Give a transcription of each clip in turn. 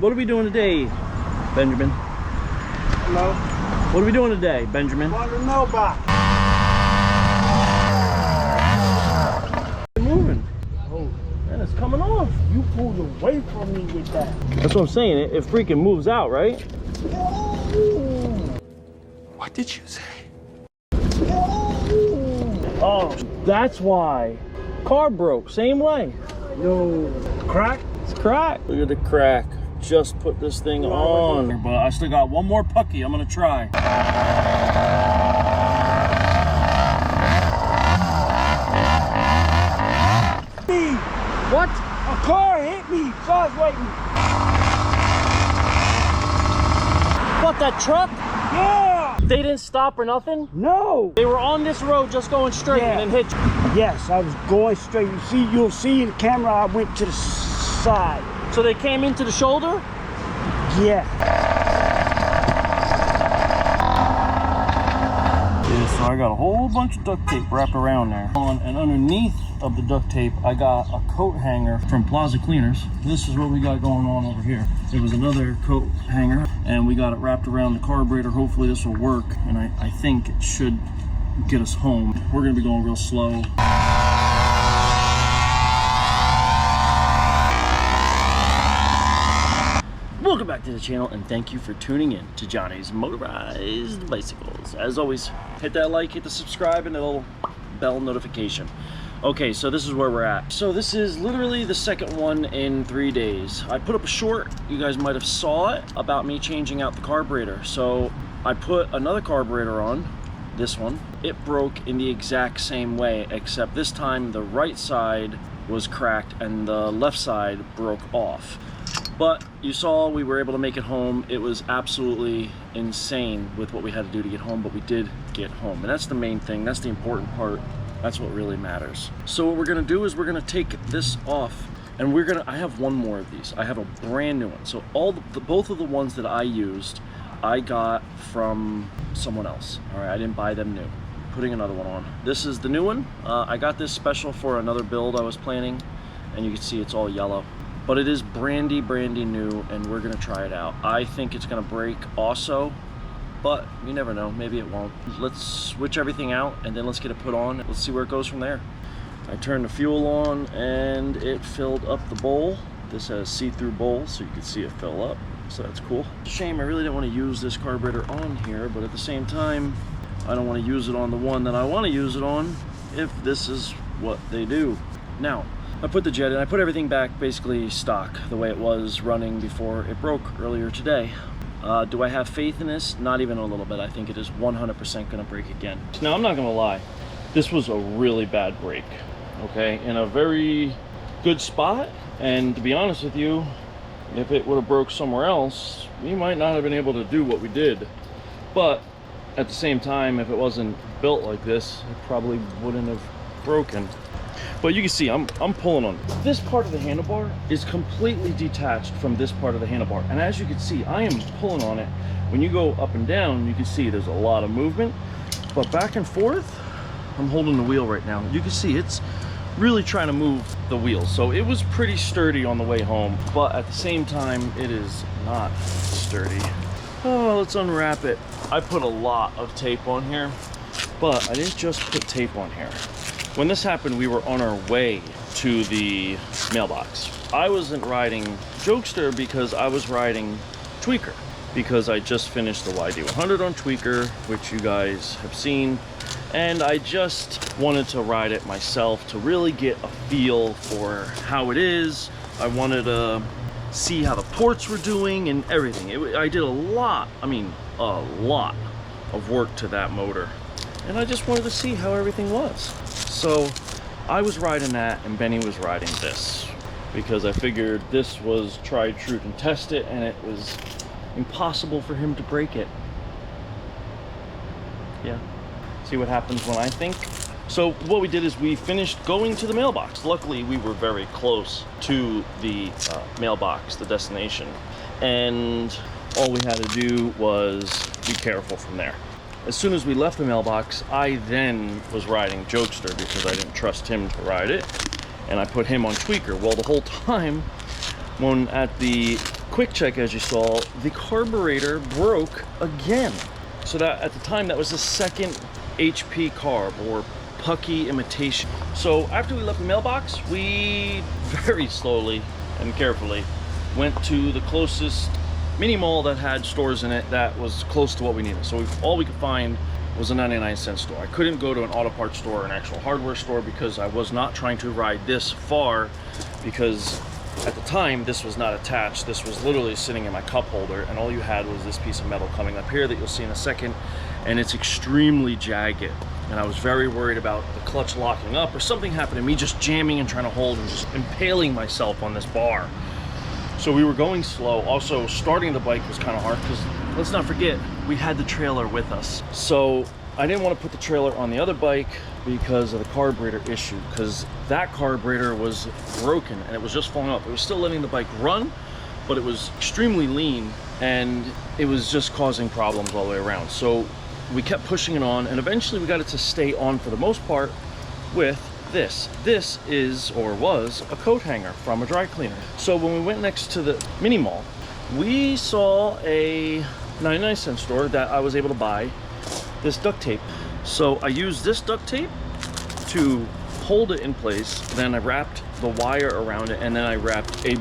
What are we doing today, Benjamin? Hello? What are we doing today, Benjamin? Want to know about? It's moving. Oh, And it's coming off. you pulled away from me with that. That's what I'm saying. It freaking moves out, right? What did you say? Oh, that's why. Car broke, same way. Yo, crack? It's cracked. Look at the crack. Just put this thing on. But I still got one more pucky. I'm gonna try. What? A car hit me. Car's waiting. What, that truck? Yeah. They didn't stop or nothing? No. They were on this road just going straight Yeah. and then hit you. Yes, I was going straight. You'll see in the camera I went to the side. So they came into the shoulder? Yeah. Yeah, so I got a whole bunch of duct tape wrapped around there. And underneath of the duct tape, I got a coat hanger from Plaza Cleaners. This is what we got going on over here. There was another coat hanger, and we got it wrapped around the carburetor. Hopefully this will work, and I think it should get us home. We're gonna be going real slow. Welcome back to the channel, and thank you for tuning in to Johnny's Motorized Bicycles. As always, hit that like, hit the subscribe, and the little bell notification. Okay, so this is where we're at. So this is literally the second one in 3 days. I put up a short, you guys might have saw it, about me changing out the carburetor. So I put another carburetor on, this one. It broke in the exact same way, except this time the right side was cracked and the left side broke off. But you saw we were able to make it home. It was absolutely insane with what we had to do to get home, but we did get home. And that's the main thing, that's the important part. That's what really matters. So what we're gonna do is we're gonna take this off, and I have one more of these. I have a brand new one. So both of the ones that I used, I got from someone else. All right, I didn't buy them new. Putting another one on. This is the new one. I got this special for another build I was planning, and you can see it's all yellow. But it is brandy new, and we're gonna try it out. I think it's gonna break also, but you never know, maybe it won't. Let's switch everything out and then let's get it put on. Let's see where it goes from there. I turned the fuel on and it filled up the bowl. This has see-through bowl, so you can see it fill up, so that's cool. Shame, I really didn't want to use this carburetor on here, but at the same time, I don't want to use it on the one that I want to use it on if this is what they do. Now, I put the jet in, I put everything back basically stock, the way it was running before it broke earlier today. Do I have faith in this? Not even a little bit. I think it is 100% gonna break again. Now, I'm not gonna lie, this was a really bad break, okay? In a very good spot, and to be honest with you, if it would have broke somewhere else, we might not have been able to do what we did. But at the same time, if it wasn't built like this, it probably wouldn't have broken. But you can see I'm pulling on it. This part of the handlebar is completely detached from this part of the handlebar. And as you can see, I am pulling on it. When you go up and down, you can see there's a lot of movement. But back and forth, I'm holding the wheel right now. You can see it's really trying to move the wheel. So it was pretty sturdy on the way home. But at the same time, it is not sturdy. Oh, let's unwrap it. I put a lot of tape on here, but I didn't just put tape on here. When this happened, we were on our way to the mailbox. I wasn't riding Jokester because I was riding Tweaker, because I just finished the YD100 on Tweaker, which you guys have seen, and I just wanted to ride it myself to really get a feel for how it is. I wanted to see how the ports were doing and everything. I did a lot of work to that motor, and I just wanted to see how everything was. So I was riding that and Benny was riding this, because I figured this was tried, true, and tested, and it was impossible for him to break it. Yeah, see what happens when I think. So what we did is we finished going to the mailbox. Luckily, we were very close to the mailbox, the destination, and all we had to do was be careful from there. As soon as we left the mailbox, I then was riding Jokester because I didn't trust him to ride it, and I put him on Tweaker. Well, the whole time, when at the quick check, as you saw, the carburetor broke again. So that at the time, that was the second HP carb, or pucky imitation. So after we left the mailbox, we very slowly and carefully went to the closest mini mall that had stores in it that was close to what we needed. So all we could find was a 99-cent store. I couldn't go to an auto parts store or an actual hardware store because I was not trying to ride this far, because at the time this was not attached. This was literally sitting in my cup holder, and all you had was this piece of metal coming up here that you'll see in a second, and it's extremely jagged. And I was very worried about the clutch locking up or something happening, me just jamming and trying to hold and just impaling myself on this bar. So we were going slow. Also, starting the bike was kind of hard because, let's not forget, we had the trailer with us. So I didn't want to put the trailer on the other bike because of the carburetor issue, because that carburetor was broken and it was just falling off. It was still letting the bike run, but it was extremely lean and it was just causing problems all the way around. So we kept pushing it on, and eventually we got it to stay on for the most part with this. This is, or was, a coat hanger from a dry cleaner. So when we went next to the mini mall, we saw a 99-cent store that I was able to buy this duct tape. So I used this duct tape to hold it in place, then I wrapped the wire around it, and then I wrapped a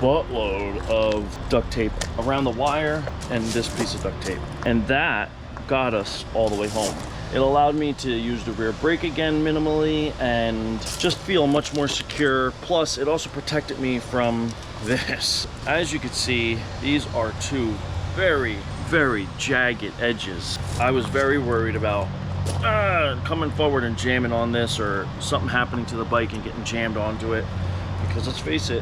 buttload of duct tape around the wire and this piece of duct tape. And that got us all the way home. It allowed me to use the rear brake again minimally and just feel much more secure. Plus, it also protected me from this. As you can see, these are two very, very jagged edges. I was very worried about coming forward and jamming on this, or something happening to the bike and getting jammed onto it, because let's face it,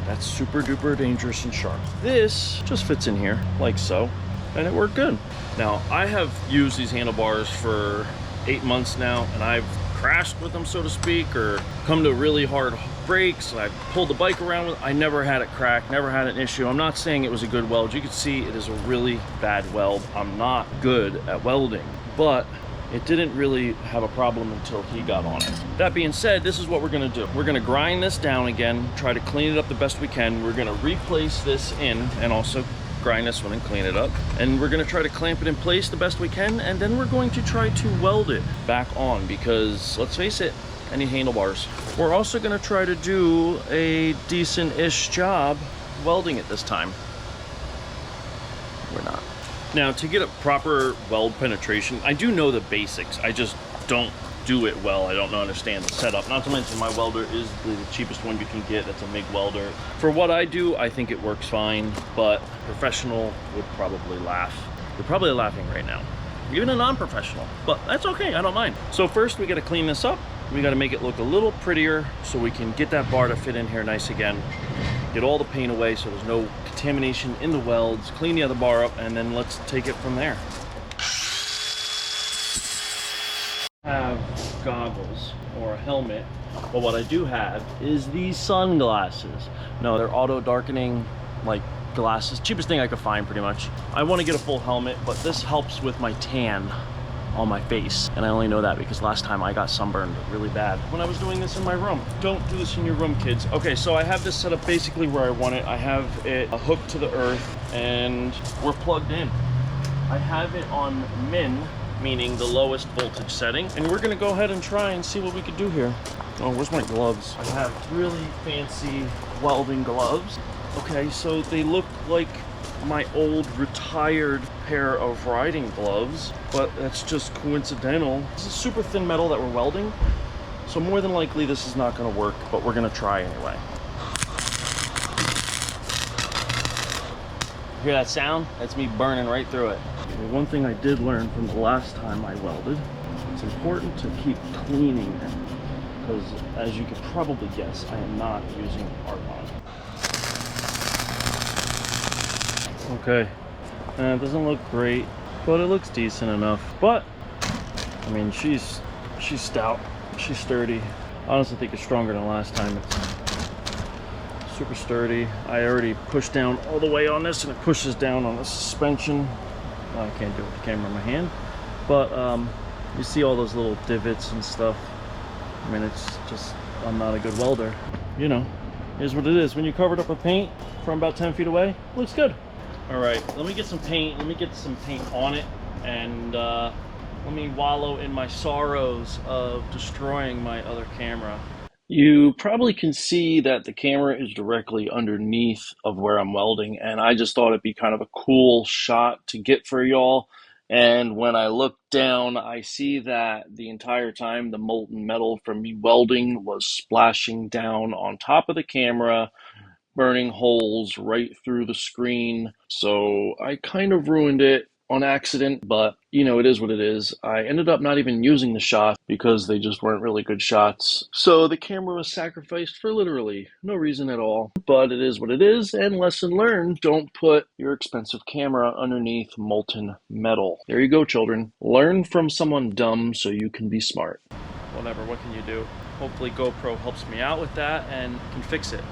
that's super duper dangerous and sharp. This just fits in here like so, and it worked good. Now, I have used these handlebars for 8 months now, and I've crashed with them, so to speak, or come to really hard brakes. I pulled the bike around with, I never had it crack, never had an issue. I'm not saying it was a good weld. You can see it is a really bad weld. I'm not good at welding, but it didn't really have a problem until he got on it. That being said, this is what we're gonna do. We're gonna grind this down again, try to clean it up the best we can. We're gonna replace this in, and also grind this one and clean it up, and we're going to try to clamp it in place the best we can, and then we're going to try to weld it back on, because let's face it, I need handlebars. We're also going to try to do a decent-ish job welding it this time. We're not. Now, to get a proper weld penetration, I do know the basics, I just don't do it well. I don't understand the setup. Not to mention, my welder is the cheapest one you can get. That's a MIG welder. For what I do, I think it works fine, but professional would probably laugh. They're probably laughing right now. Even a non-professional, but that's okay, I don't mind. So first, we gotta clean this up. We gotta make it look a little prettier so we can get that bar to fit in here nice again. Get all the paint away so there's no contamination in the welds. Clean the other bar up, and then let's take it from there. Have goggles or a helmet, but what I do have is these sunglasses. No, they're auto darkening like glasses, cheapest thing I could find pretty much. I want to get a full helmet, but this helps with my tan on my face, and I only know that because last time I got sunburned really bad when I was doing this in my room. Don't do this in your room, kids. Okay, so I have this set up basically where I want it. I have it hooked to the earth and we're plugged in. I have it on min, meaning the lowest voltage setting, and we're gonna go ahead and try and see what we could do here. Oh, where's my gloves? I have really fancy welding gloves. Okay, so they look like my old retired pair of riding gloves, but that's just coincidental. This is super thin metal that we're welding, so more than likely this is not gonna work, but we're gonna try anyway. Hear that sound? That's me burning right through it. One thing I did learn from the last time I welded, it's important to keep cleaning it, because as you could probably guess, I am not using Argon. Okay, it doesn't look great, but it looks decent enough. But I mean, she's stout, she's sturdy. I honestly think it's stronger than last time. It's super sturdy. I already pushed down all the way on this, and it pushes down on the suspension. I can't do it with the camera in my hand, but you see all those little divots and stuff. I mean, it's just, I'm not a good welder. You know, here's what it is. When you're covered up with paint, from about 10 feet away. Looks good. All right, let me get some paint. Let me get some paint on it, and let me wallow in my sorrows of destroying my other camera. You probably can see that the camera is directly underneath of where I'm welding, and I just thought it'd be kind of a cool shot to get for y'all. And when I look down, I see that the entire time the molten metal from me welding was splashing down on top of the camera, burning holes right through the screen. So I kind of ruined it on accident, but you know, it is what it is. I ended up not even using the shots because they just weren't really good shots. So the camera was sacrificed for literally no reason at all. But it is what it is, and lesson learned, don't put your expensive camera underneath molten metal. There you go, children. Learn from someone dumb so you can be smart. Whatever, what can you do? Hopefully GoPro helps me out with that and can fix it.